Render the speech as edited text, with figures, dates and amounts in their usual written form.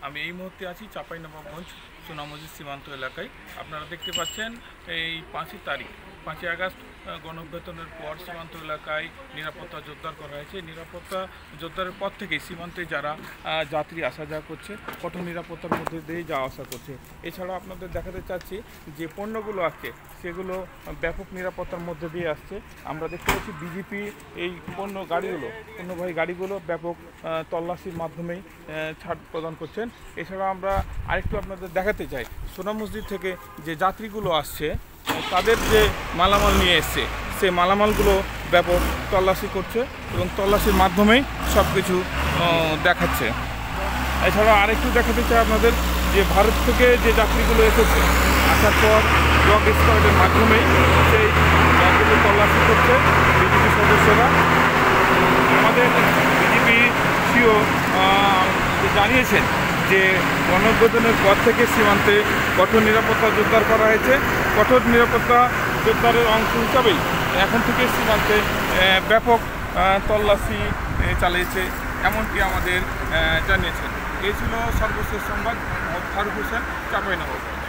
আমি এই মুহূর্তে আছি চাঁপাইনবাবগঞ্জ সোনামুজি সীমান্ত এলাকায়। আপনারা দেখতে পাচ্ছেন এই 5ই তারিখ 5ই আগস্ট গণঅভ্যুত্থানের পর সীমান্ত এলাকায় নিরাপত্তা জোরদার করা হয়েছে। নিরাপত্তা জোরদারের পর থেকেই সীমান্তে যারা যাত্রী আসা যাওয়া করছে কঠোর নিরাপত্তার মধ্যে দিয়ে যাওয়া আসা করছে। এছাড়াও আপনাদের দেখাতে চাচ্ছি যে পণ্যগুলো আসছে সেগুলো ব্যাপক নিরাপত্তার মধ্যে দিয়ে আসছে। আমরা দেখতে পাচ্ছি বিজেপি এই পণ্যবাহী গাড়িগুলো ব্যাপক তল্লাশির মাধ্যমেই ছাড় প্রদান করছেন। এছাড়া আমরা আরেকটু আপনাদের দেখাতে চাই সোনা মসজিদ থেকে যে যাত্রীগুলো আসছে তাদের যে মালামাল নিয়ে এসছে সেই মালামালগুলো ব্যাপক তল্লাশি করছে এবং তল্লাশির মাধ্যমেই সব কিছু দেখাচ্ছে। এছাড়া আরেকটু দেখাতে চাই আপনাদের যে ভারত থেকে যে যাত্রীগুলো এসেছে আসার পর ডগ স্কোয়াডের মাধ্যমেই সেই ব্যাগগুলো তল্লাশি করছে বিজেপি সদস্যরা। আমাদের বিজেপি সিও জানিয়েছেন যে গণঅভ্যুত্থানের পর থেকে সীমান্তে কঠোর নিরাপত্তা জোরদার করা হয়েছে। কঠোর নিরাপত্তা জোরদারের অংশ হিসাবেই এখন থেকে সীমান্তে ব্যাপক তল্লাশি চালিয়েছে এমনটি আমাদের জানিয়েছেন। এই ছিল সর্বশেষ সংবাদ। ফারুক হোসেন, চাঁপাইনবাবগঞ্জ।